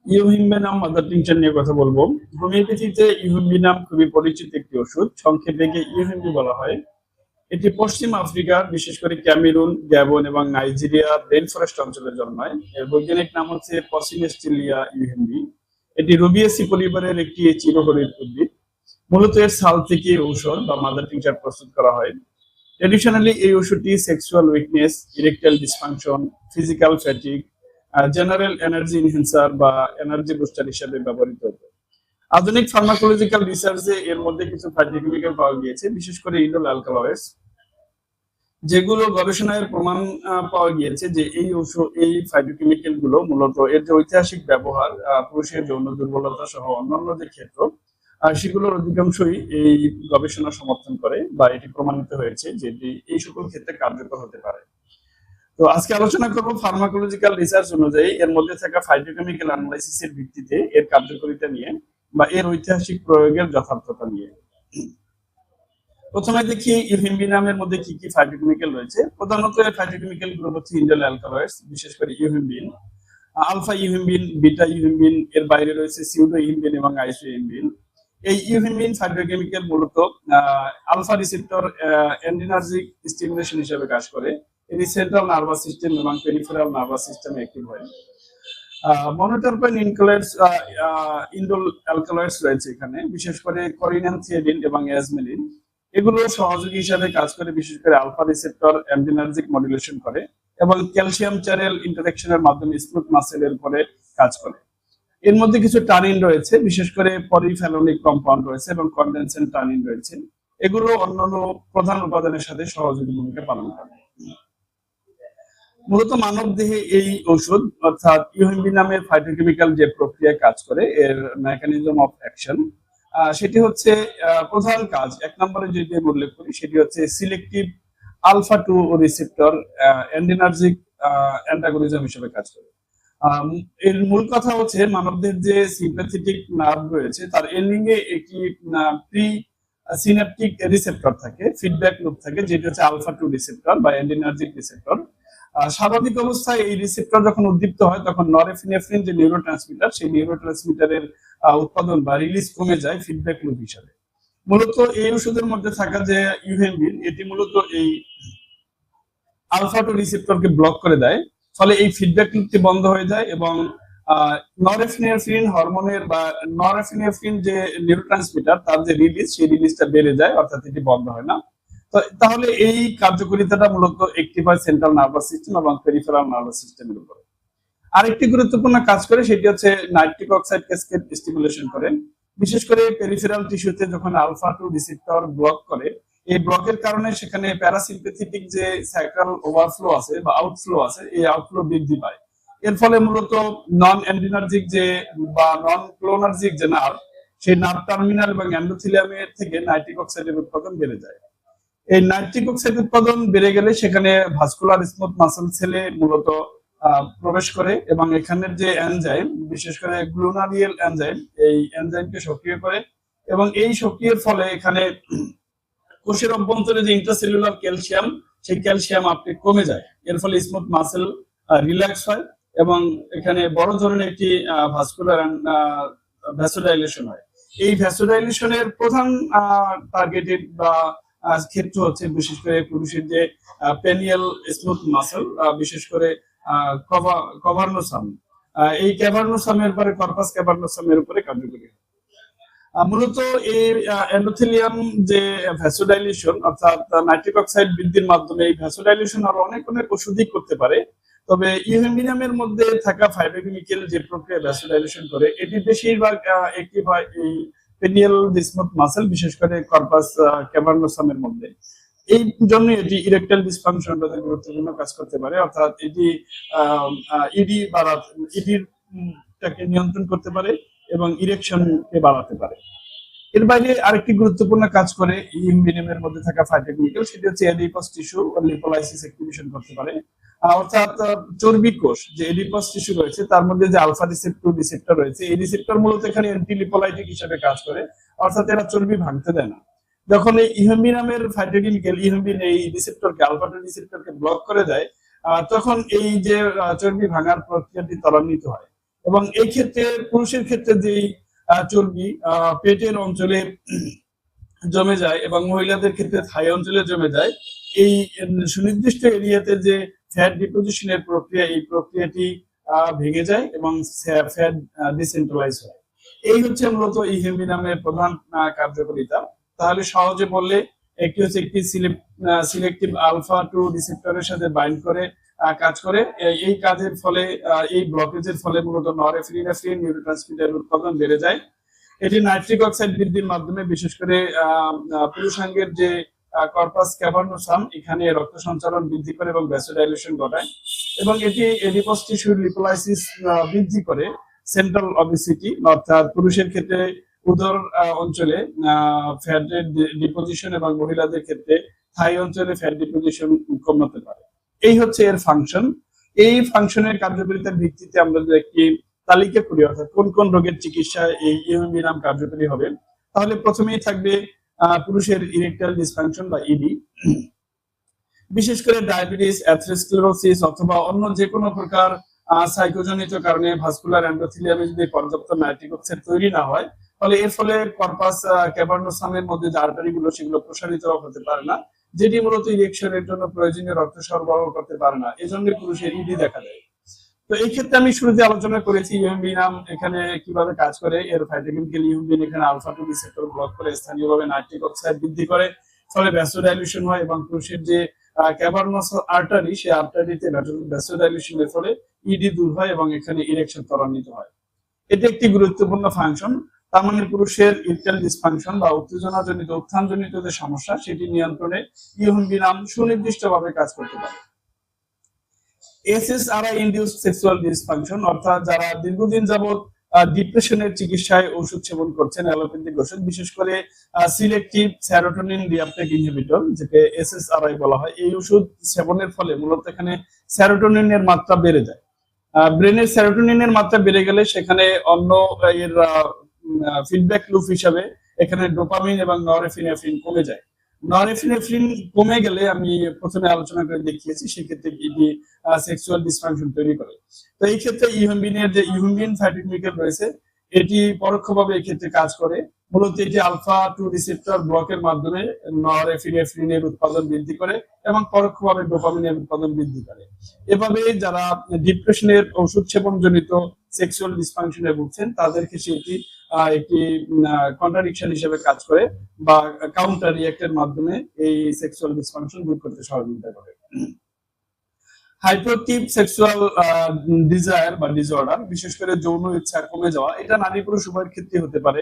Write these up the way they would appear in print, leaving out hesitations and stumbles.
ইউহিম্বিনাম mother tincture নিয়ে কথা বলবো। হোমিওপ্যাথিতে ইউহিম্বিনাম খুবই পরিচিত একটি ওষুধ, সংক্ষেপে একে ইউহিম্বি বলা হয়। এটি পশ্চিম আফ্রিকার বিশেষ করে ক্যামেরুন, গ্যাবন এবং নাইজেরিয়া রেইন ফরেস্ট অঞ্চলে জন্মায়। এর বৈজ্ঞানিক নাম হচ্ছে পসিনেস্টিলিয়া ইউহিম্বি। এটি রুবিয়েসি পরিবারের একটি চিরহরিৎ উদ্ভিদ। মূলত এর ছাল থেকে ঔষধ বা মাদার টিংচার প্রস্তুত করা হয়। ট্রেডিশনালি এই ওষুধটি sexual weakness, erectile dysfunction, physical fatigue, general energy enhancer বা এনার্জি বুস্টার হিসেবে ব্যবহৃত হতো। আধুনিক ফার্মাকোলজিক্যাল রিসার্চে এর মধ্যে কিছু ফাইটোকেমিক্যাল পাওয়া গিয়েছে, বিশেষ করে ইন্ডোল অ্যালকালয়েডস, যেগুলো গবেষণায় প্রমাণ পাওয়া গিয়েছে যে এই ফাইটোকেমিক্যাল গুলো মূলত এর যে ঐতিহাসিক ব্যবহার, পুরুষের যৌন দুর্বলতা সহ অন্যান্য যে ক্ষেত্র, সেগুলোর অধিকাংশই এই গবেষণা সমর্থন করে বা এটি প্রমাণিত হয়েছে যে এটি এই সকল ক্ষেত্রে কার্যকর হতে পারে। তো আজকে আলোচনা করব ফার্মাকোলজিক্যাল রিসার্চ অনুযায়ী এর মধ্যে থাকা ফাইটোকেমিক্যাল অ্যানালাইসিসের ভিত্তিতে এর কার্যকারিতা নিয়ে বা এর ঐতিহাসিক প্রয়োগের যথার্থতা নিয়ে। প্রথমে দেখি ইউহিম্বিনামের মধ্যে কি কি ফাইটোকেমিক্যাল রয়েছে। প্রধানত এই ফাইটোকেমিক্যাল গ্রুপ হচ্ছে ইন্ডোল অ্যালকালয়েডস, বিশেষ করে ইউহিম্বিন, আলফা ইউহিম্বিন, বিটা ইউহিম্বিন, এর বাইরে রয়েছে সিউডো ইউহিম্বিন এবং আইসো ইউহিম্বিন। এই ইউহিম্বিন ফাইটোকেমিক্যাল মূলত আলফা রিসেপ্টর এন্ডিনার্জিক স্টিমুলেশন হিসেবে কাজ করে। এটি সেন্ট্রাল নার্ভাস সিস্টেম এবং পেরিফেরাল নার্ভাস সিস্টেমে অ্যাক্টিভ হয়। মনোটারপাইন ইন্ডোল অ্যালকালয়েডস রয়েছে এখানে, বিশেষ করে করিনানথিয়েডিন এবং অ্যাজমেলিন। এগুলো সহযোগী হিসাবে কাজ করে, বিশেষ করে আলফা রিসেপ্টর অ্যান্টিনার্জিক মডুলেশন করে এবং ক্যালসিয়াম চ্যানেল ইন্টারঅ্যাকশনের মাধ্যমে স্মুথ মাসেলের উপরে কাজ করে। এর মধ্যে কিছু টানিন রয়েছে, বিশেষ করে পলিফেনোলিক কম্পাউন্ড রয়েছে এবং কনডেনসেন্ট টানিন রয়েছে। এগুলো অন্যান্য প্রধান উপাদানের সাথে সহযোগী ভূমিকা পালন করে। মূলত মানব দেহে এই ঔষধ অর্থাৎ ইউহিম্বিনামের ফাইটোকেমিক্যাল যে প্রক্রিয়ায় কাজ করে, এর মেকানিজম অফ অ্যাকশন, সেটি হচ্ছে প্রধান কাজ এক নম্বরে যেটি উল্লেখ করি সেটি হচ্ছে সিলেক্টিভ আলফা 2 রিসেপ্টর অ্যান্টিনার্জিক অ্যান্টাগনিজম হিসেবে কাজ করে। এর মূল কথা হচ্ছে মানবদের যে সিম্প্যাথেটিক নার্ভ রয়েছে তার এন্ডিং এ একটি প্রি সিনাপটিক রিসেপ্টর থাকে, ফিডব্যাক লুপ থাকে, যেটি হচ্ছে আলফা 2 রিসেপ্টর বা অ্যান্টিনার্জিক রিসেপ্টর। স্বাভাবিক অবস্থায় এই রিসেপ্টর যখন উদ্দীপ্ত হয় তখন নরএপিনেফ্রিন যে নিউরোট্রান্সমিটার, সেই নিউরোট্রান্সমিটারের উৎপাদন বা রিলিজ কমে যায় ফিডব্যাক লুপ হিসাবে। মূলত এই ওষুধের মধ্যে থাকা যে ইউহিম্বিন, এটি মূলত এই আলফা 2 রিসেপ্টরকে ব্লক করে দেয়, ফলে এই ফিডব্যাক লুপটি বন্ধ হয়ে যায় এবং নরএপিনেফ্রিন হরমোনের বা নরএপিনেফ্রিন যে নিউরোট্রান্সমিটার তার যে রিলিজ, সেই রিলিজটা বেড়ে যায়, অর্থাৎ এটি বন্ধ হয় না। তাহলে এই কার্যকারিতাটা মূলত অ্যাক্টিভ হয় সেন্ট্রাল নার্ভাস সিস্টেম এবং পেরিফেরাল নার্ভাস সিস্টেমের উপরে। আরেকটি গুরুত্বপূর্ণ কাজ করে সেটি হচ্ছে নাইট্রিক অক্সাইড ক্যাসকেড স্টিমুলেশন করে, বিশেষ করে পেরিফেরাল টিস্যুতে যখন আলফা 2 রিসেপ্টর ব্লক করে, এই ব্লকের কারণে সেখানে প্যারাসিম্পেথেটিক যে স্যাক্রাল ওভারফ্লো আছে বা আউটফ্লো আছে, এই আউটফ্লো বৃদ্ধি পায়। এর ফলে মূলত নন অ্যান্টিনার্জিক যে বা নন ক্লোনার্জিক যে নার্ভ, সেই নার্ভ টার্মিনাল এবং এন্ডোথেলিয়ামের থেকে নাইট্রিক অক্সাইডের উৎপাদন বেড়ে যায়। এই নাইট্রিক অক্সাইড উৎপাদন বেড়ে গেলে সেখানে ভাস্কুলার স্মুথ মাসল সেলে মূলত প্রবেশ করে এবং এখানের যে এনজাইম, বিশেষ করে গ্লুনারিয়াল এনজাইম, এই এনজাইমকে সক্রিয় করে এবং এই সক্রিয়ের ফলে এখানে কোষের অভ্যন্তরে যে ইন্ট্রাসেলুলার ক্যালসিয়াম, সেই ক্যালসিয়াম আপটেক কমে যায়। এর ফলে স্মুথ মাসল রিল্যাক্স হয় এবং এখানে বড় ধরনের একটি ভাস্কুলার ভ্যাসোডাইলেশন হয়। এই ভ্যাসোডাইলেশনের প্রধান টার্গেটেড বা ক্ষেত্র হচ্ছে বিশেষ করে পুরুষের যে পেনিয়াল স্মুথ মাসল, বিশেষ করে কভার্নোসাম, এই ক্যাভার্নোসামের উপরে, কর্পাস ক্যাভার্নোসামের উপরে কার্যকরী। মূলত এই এন্ডোথেলিয়াম যে ভ্যাসোডাইলেশন অর্থাৎ নাইট্রিক অক্সাইড বৃদ্ধির মাধ্যমে এই ভ্যাসোডাইলেশন আরো অনেক ওষুধই করতে পারে। তবে ইউহিম্বিনামের মধ্যে থাকা ফাইটোকেমিক্যাল যে প্রক্রিয়া ভ্যাসোডাইলেশন করে, এটি বেশিরভাগ অ্যাক্টিভ হয় এই পেনিয়াল স্মুথ মাসল, বিশেষ করে কর্পাস ক্যাভার্নোসামের মধ্যে। এই জন্য এটি ইরেকটাইল ডিসফাংশন গুরুত্বপূর্ণ কাজ করতে পারে, অর্থাৎ এটি ইডিটাকে নিয়ন্ত্রণ করতে পারে এবং ইরেকশনকে বাড়াতে পারে। এর বাইরে আরেকটি গুরুত্বপূর্ণ কাজ করে ইউহিম্বিনামের মধ্যে থাকা ফাইটোকেমিক্যাল, সেটি হচ্ছে এডিপাস টিস্যু লিপোলাইসিস অ্যাক্টিভেশন করতে পারে। অর্থাৎ চর্বি কোষ যে এডিপাস টিস্যু রয়েছে তার মধ্যে যে আলফা রিসেপ্টর রয়েছে, এই রিসেপ্টর মূলত এখানে অ্যান্টি লিপোলাইটিক হিসেবে কাজ করে, অর্থাৎ এরা চর্বি ভাঙতে দেয় না। যখন এই ইউহিম্বিনামের ফাইটোকেমিক্যাল ইউহিম্বিন এই রিসেপ্টরকে, আলফা 2 রিসেপ্টরকে ব্লক করে দেয়, তখন এই যে চর্বি ভাঙার প্রক্রিয়াটি ত্বরান্বিত হয় এবং এই ক্ষেত্রে পুরুষের ক্ষেত্রে যে চর্বি পেটের অঞ্চলে জমে যায় এবং মহিলাদের ক্ষেত্রে থাই অঞ্চলে জমে যায়, এই সুনির্দিষ্ট এরিয়াতে যে ফ্যাট ডিপোজিশনের প্রক্রিয়া, এই প্রক্রিয়াটি ভেঙে যায় এবং ফ্যাট ডিসেন্ট্রালাইজ হয়। এই হচ্ছে মূলত ইহেমবি নামের প্রধান কার্যকারিতা। তাহলে সহজে বললে একটি হচ্ছে একটি সিলেক্টিভ আলফা 2 রিসেপ্টরের সাথে বাইন্ড করে কাজ করে। এই কাজের ফলে, এই ব্লকেজের ফলে মূলত নরএফিনেফ্রিন নিউরোট্রান্সমিটার উৎপাদন বেড়ে যায়। এটি নাইট্রিক অক্সাইড বৃদ্ধির মাধ্যমে বিশেষ করে পুরুষাঙ্গের যে কর্পাস ক্যাভার্নোসাম, এখানে রক্ত সঞ্চালন বৃদ্ধি করে এবং ভ্যাসোডাইলেশন ঘটায়, এবং এটি এডিপোস টিস্যুর লিপোলাইসিস বৃদ্ধি করে। সেন্ট্রাল অবেসিটি, অর্থাৎ পুরুষের ক্ষেত্রে উদর অঞ্চলে ফ্যাটের ডিপোজিশন এবং মহিলাদের ক্ষেত্রে থাই অঞ্চলে ফ্যাট ডিপোজিশন কমাতে পারে। এই হচ্ছে এর ফাংশন। এই ফাংশনের কার্যকারিতার ভিত্তিতে আমরা যদি একটি তালিকা করি, অর্থাৎ কোন কোন রোগের চিকিৎসায় এই ইহেমবি নাম কার্যকরী হবে, তাহলে প্রথমেই থাকবে পুরুষের ইরেকটাইল ডিসফাংশন বা ইডি। বিশেষ করে ডায়াবেটিস, অ্যাথেরোস্ক্লেরোসিস অথবা অন্য যে কোনো প্রকার সাইকোজনিত কারণে ভাস্কুলার এন্ডোথেলিয়ামে যদি পর্যাপ্ত নাইট্রিক অক্সাইড তৈরি না হয়, ফলে এর ফলে কর্পাস ক্যাভার্নোসামের মধ্যে যে আর্টারিগুলো, সেগুলো প্রসারিত হতে পারে না, যেটি মূলত ইরেকশনের জন্য প্রয়োজনীয় রক্ত সরবরাহ করতে পারে না। এজন্য পুরুষের ইডি দেখা দেয়। তো এই ক্ষেত্রে আমি শুরুতে আলোচনা করেছি ইহেমবি নাম এখানে কিভাবে কাজ করে। এর ফাইটোকেমিক্যাল ইহেমবিন এখানে আলফা 2 রিসেপ্টর ব্লক করে স্থানীয়ভাবে নাইট্রিক অক্সাইড বৃদ্ধি করে, ফলে ভ্যাসোডাইলেশন হয় এবং পুরুষের যে ক্যাভার্নাস আর্টারি, সেই আর্টারিতে ভ্যাসোডাইলেশনের ফলে ইডি দূর হয় এবং এখানে ইরেকশন ত্বরান্বিত হয়। এটি একটি গুরুত্বপূর্ণ ফাংশন। তার মানে পুরুষের ইরেকটাইল ডিসফাংশন বা উত্তেজনাজনিত, উত্থানজনিত যে সমস্যা, সেটি নিয়ন্ত্রণে ইহেমবি নাম সুনির্দিষ্টভাবে কাজ করতে পারে। এসএসআরআই ইনডিউসড সেক্সুয়াল ডিসফাংশন, অর্থাৎ যারা দীর্ঘদিন যাবত ডিপ্রেশনের চিকিৎসায় ওষুধ সেবন করছেন, অ্যালোপ্যাথিক ওষুধ, বিশেষ করে সিলেক্টিভ সেরোটোনিন রিআপটেক ইনহিবিটর, যেটা এসএসআরআই বলা হয়, এই ওষুধ সেবনের ফলে মূলত এখানে সেরোটোনিনের মাত্রা বেড়ে যায়। ব্রেনের সেরোটোনিনের মাত্রা বেড়ে গেলে সেখানে অন্য এর ফিডব্যাক লুপ হিসাবে এখানে ডোপামিন এবং নরএফিনেফ্রিন কমে যায়। নরএফিনেফ্রিন কমে গেলে, আমি প্রথমে আলোচনা করে দেখিয়েছি, সেক্ষেত্রে এটি সেক্সুয়াল ডিসফাংশন তৈরি করে। তো এই ক্ষেত্রে ইহেমবিনের যে ইহেমবিন ফাইটোকেমিক্যাল রয়েছে, এটি পরোক্ষভাবে এই ক্ষেত্রে কাজ করে। মূলত এটি আলফা 2 রিসেপ্টর ব্লকের মাধ্যমে নরএফিনেফ্রিনের উৎপাদন বৃদ্ধি করে এবং পরোক্ষভাবে ডোপামিনের উৎপাদন বৃদ্ধি করে। এভাবে যারা ডিপ্রেশনের ওষুধ সেবন জনিত সেক্সুয়াল ডিসফাংশনে ভুগছেন, তাদের ক্ষেত্রে এটি একটি কন্ট্রাডিকশন হিসেবে কাজ করে বা কাউন্টার রিঅ্যাক্টের মাধ্যমে এই সেক্সুয়াল ডিসফাংশন দূর করতে সহযোগিতা করে। হাইপোঅ্যাক্টিভ সেক্সুয়াল ডিজায়ার বা ডিসঅর্ডার, বিশেষ করে যৌন ইচ্ছা কমে যাওয়া, এটা নারী পুরুষ উভয়ের ক্ষেত্রে হতে পারে।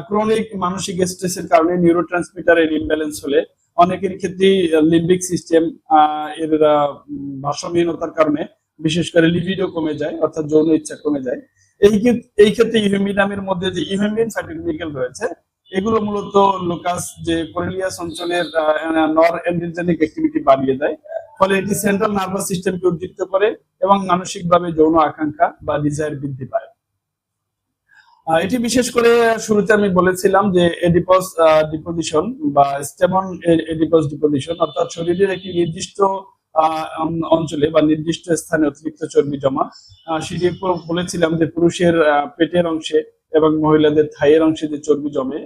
ক্রনিক মানসিক স্ট্রেসের কারণে নিউরোট্রান্সমিটারের ইমব্যালেন্স হলে, অনেকের ক্ষেত্রে লিম্বিক সিস্টেম এর ভারসাম্যহীনতার কারণে বিশেষ করে লিবিডো কমে যায়, অর্থাৎ যৌন ইচ্ছা কমে যায়। এই ক্ষেত্রে ইহেমবি নামের মধ্যে যে ইহেমবিন ফাইটোকেমিক্যাল রয়েছে, এগুলো মূলত লোকাস যে কোরিলিয়াস অঞ্চলের নর এন্ড্রোজেনিক অ্যাক্টিভিটি বাড়িয়ে দেয়, ফলে এটি সেন্ট্রাল নার্ভাস সিস্টেমকে উদ্দীপ্ত করে এবং মানসিকভাবে যৌন আকাঙ্ক্ষা বা ডিজায়ার বৃদ্ধি পায়। এটি বিশেষ করে শুরুতে আমি বলেছিলাম যে এডিপস ডিপোজিশন বা স্টেমন এডিপস ডিপোজিশন, অর্থাৎ শরীরের একটি নির্দিষ্ট অঞ্চলে বা নির্দিষ্ট স্থানে অতিরিক্ত চর্বি জমা। সেটি বলেছিলাম যে পুরুষের পেটের অংশে এবং মহিলাদের থাইয়ের অংশে যে চর্বি জমে,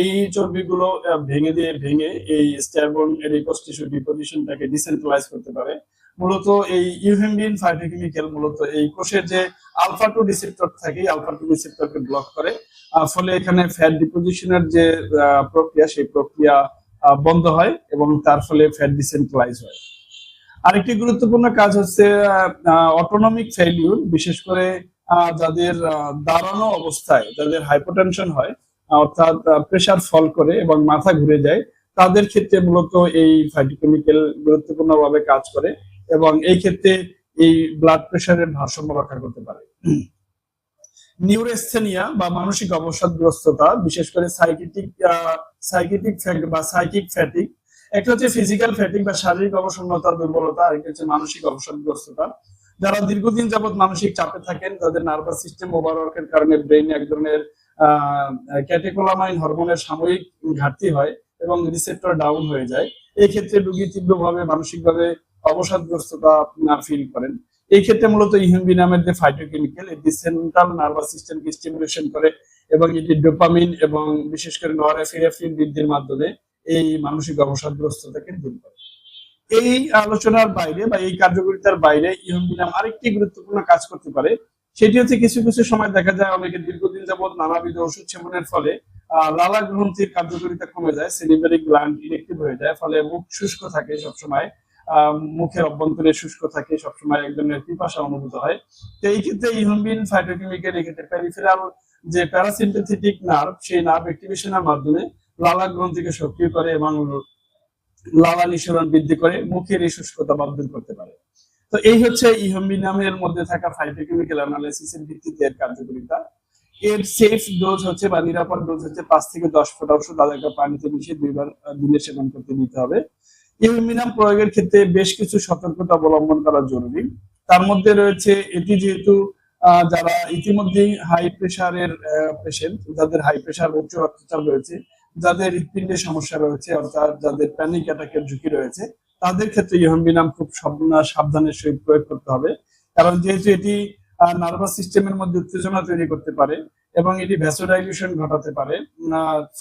এই চর্বিগুলো ভেঙে এই স্টেমন এডিপস টিস্যু ডিপোজিশনটাকে ডিসেন্ট্রালাইজ করতে পারে। মূলত এই ইহেমবিন ফাইটোকেমিক্যাল মূলত এই কোষের যে আলফা 2 রিসেপ্টর থাকে, আলফা 2 রিসেপ্টরকে ব্লক করে, ফলে এখানে ফ্যাট ডিপোজিশনের যে প্রক্রিয়া, সেই প্রক্রিয়া বন্ধ হয় এবং তার ফলে ফ্যাট ডিসেন্ট্রালাইজ হয়। আরেকটি গুরুত্বপূর্ণ কাজ হচ্ছে অটোনমিক ফেইলিউর, বিশেষ করে যাদের দাঁড়ানো অবস্থায় যাদের হাইপোটেনশন হয়, অর্থাৎ প্রেসার ফল করে এবং মাথা ঘুরে যায়, তাদের ক্ষেত্রে মূলত এই ফাইটোকেমিক্যাল গুরুত্বপূর্ণভাবে কাজ করে এবং এই ক্ষেত্রে এই ব্লাড প্রেসারের ভারসাম্য রক্ষা করতে পারে। নিউরোস্থেনিয়া বা মানসিক অবসাদগ্রস্ততা, বিশেষ করে সাইকিটিক বা সাইকিক ফ্যাটিক, একটা হচ্ছে ফিজিক্যাল ফ্যাটিক বা শারীরিক অবসন্নতা দুর্বলতা, আর একটা হচ্ছে মানসিক অবসাদগ্রস্ততা। যারা দীর্ঘদিন যাবত মানসিক চাপে থাকেন, তাদের নার্ভাস সিস্টেম ওভারওয়ার্কের কারণে ব্রেইনে এক ধরনের ক্যাটেকোলামাইন হরমোনের সাময়িক ঘাটতি হয় এবং রিসেপ্টর ডাউন হয়ে যায়। এই ক্ষেত্রে রোগী তীব্রভাবে মানসিকভাবে অবসাদগ্রস্ততা ফিল করেন। এই ক্ষেত্রে মূলত ইহিম্বি নামের যে ফাইটোকেমিক্যাল, এটি সেন্ট্রাল নার্ভাস সিস্টেমকে স্টিমুলেশন করে এবং এটি ডোপামিন এবং বিশেষ করে নরএপিনেফ্রিন বৃদ্ধির মাধ্যমে এই মানসিক অবসাদগ্রস্ততাকে দূর করে। এই আলোচনার বাইরে বা এই কার্যকারিতার বাইরে ইহিম্বি নাম আরেকটি গুরুত্বপূর্ণ কাজ করতে পারে। সেটি হচ্ছে কিছু কিছু সময় দেখা যায় অনেকে দীর্ঘদিন যাবত নানাবিধ ওষুধ সেবনের ফলে লালা গ্রন্থির কার্যকারিতা কমে যায়, সেলিভারি গ্ল্যান্ড ইনঅ্যাক্টিভ হয়ে যায়, ফলে মুখ শুষ্ক থাকে সবসময়, মুখের অভ্যন্তরে শুষ্ক থাকে সবসময়, এক ধরনের পিপাসা অনুভূত হয়। তো এই ক্ষেত্রে ইহিম্বিন ফাইটোকেমিক্যাল এক্ষেত্রে পেরিফেরাল যে প্যারাসিম্পেথেটিক নার্ভ, সেই নার্ভ অ্যাক্টিভেশনের মাধ্যমে লালা গ্রন্থিকে সক্রিয় করে এবং লালা নিঃসরণ বৃদ্ধি করে মুখের এই শুষ্কতা দূর করতে পারে। তো এই হচ্ছে ইহিম্বি নামের মধ্যে থাকা ফাইটোকেমিক্যাল অ্যানালাইসিসের ভিত্তিতে এর কার্যকারিতা। এর সেফ ডোজ হচ্ছে বা নিরাপদ ডোজ হচ্ছে ৫ থেকে ১০ ফোঁটা ওষুধ আধা কাপ পানিতে মিশিয়ে ২ বার দিনে সেবন করতে দিতে হবে। ইহিম্বি নাম প্রয়োগের ক্ষেত্রে বেশ কিছু সতর্কতা অবলম্বন করা জরুরি। তার মধ্যে রয়েছে এটি যেহেতু যারা ইতিমধ্যেই হাই প্রেসারের পেশেন্ট, যাদের হাই প্রেসার উচ্চ রক্তচাপ রয়েছে, যাদের হৃৎপিণ্ডের সমস্যা রয়েছে, অর্থাৎ যাদের প্যানিক অ্যাটাকের ঝুঁকি রয়েছে, তাদের ক্ষেত্রে ইহিম্বি নাম খুব সাবধানের সহিত প্রয়োগ করতে হবে। কারণ যেহেতু এটি নার্ভাস সিস্টেমের মধ্যে উত্তেজনা তৈরি করতে পারে এবং এটি ভ্যাসোডাইলিউশন ঘটাতে পারে,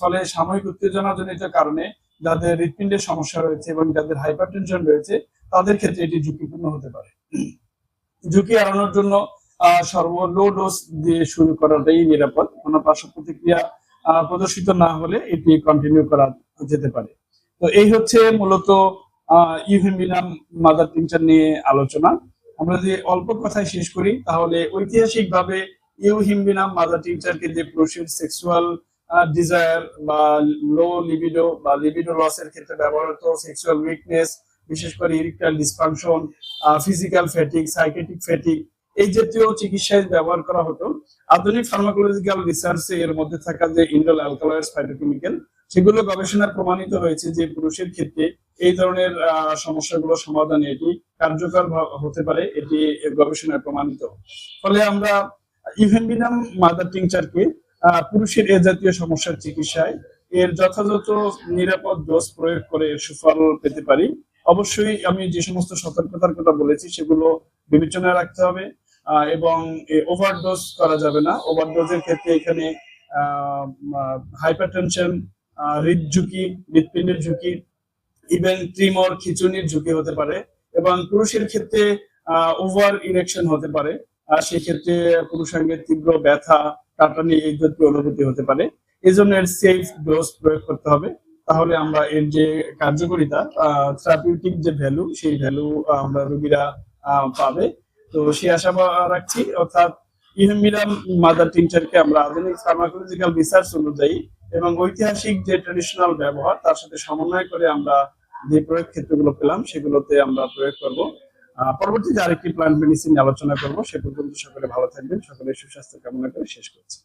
ফলে সাময়িক উত্তেজনাজনিত কারণে যাদের হৃৎপিণ্ডের সমস্যা রয়েছে এবং যাদের হাইপারটেনশন রয়েছে, তাদের ক্ষেত্রে এটি ঝুঁকিপূর্ণ হতে পারে। ঝুঁকি এড়ানোর জন্য লো ডোজ দিয়ে শুরু করাটাই নিরাপদ। কোনো পার্শ্ব প্রতিক্রিয়া প্রদর্শিত না হলে এটি কন্টিনিউ করা যেতে পারে। তো এই হচ্ছে মূলত ইহিম্বি নাম মাদার টিংচার নিয়ে আলোচনা। আমরা যদি অল্প কথায় শেষ করি তাহলে ঐতিহাসিকভাবে ইহিম্বি নাম মাদার টিংচারকে যে পুরুষের সেক্সুয়াল ডিজায়ার বা লো লিবিডো বা লিবিডো লসের ক্ষেত্রে ব্যবহৃত, সেক্সুয়াল উইকনেস, বিশেষ করে erectile dysfunction, physical fatigue, psychotic fatigue, এই জাতীয় চিকিৎসায় ব্যবহার করা হতো। আধুনিক ফার্মাকোলজিক্যাল রিসার্চে এর মধ্যে থাকা যে ইন্ডোল অ্যালকালয়েডস ফাইটোকেমিক্যাল, সেগুলো গবেষণায় প্রমাণিত হয়েছে যে পুরুষের ক্ষেত্রে এই ধরনের সমস্যাগুলো সমাধানে এটি কার্যকর হতে পারে, এটি গবেষণায় প্রমাণিত। ফলে আমরা ইহিম্বি নাম মাদার টিংচারকে পুরুষের এ জাতীয় সমস্যার চিকিৎসায় এর যথাযথ নিরাপদ ডোজ প্রয়োগ করে এর সুফল পেতে পারি। অবশ্যই আমি যে সমস্ত সতর্কতার কথা বলেছি সেগুলো বিবেচনায় রাখতে হবে এবং ওভারডোজ করা যাবে না। ওভারডোজের ক্ষেত্রে এখানে হাইপারটেনশন, হৃদঝুঁকি, হৃৎপিণ্ডের ঝুঁকি, ইভেন ট্রিমর, খিঁচুনির ঝুঁকি হতে পারে এবং পুরুষের ক্ষেত্রে ওভার ইরেকশন হতে পারে। সেই ক্ষেত্রে পুরুষাঙ্গের তীব্র ব্যথা, কাঁটানি এই জাতীয় অনুভূতি হতে পারে। এই জন্য এর সেফ ডোজ প্রয়োগ করতে হবে। তাহলে আমরা এর যে কার্যকারিতা, থেরাপিউটিক যে ভ্যালু, সেই ভ্যালু আমরা রোগীরা পাবে। তো সেই আশা রাখছি। অর্থাৎ ইহিম্বি নাম মাদার টিংচারকে আমরা আধুনিক ফার্মাকোলজিক্যাল রিসার্চ অনুযায়ী এবং ঐতিহাসিক যে ট্রেডিশনাল ব্যবহার, তার সাথে সমন্বয় করে আমরা যে প্রয়োগ ক্ষেত্রগুলো পেলাম সেগুলোতে আমরা প্রয়োগ করব। পরবর্তীতে আরেকটি প্ল্যান্ট মেডিসিন আলোচনা করব। সে পর্যন্ত সকলে ভালো থাকবেন, সকলের সুস্বাস্থ্য কামনা করে শেষ করছি।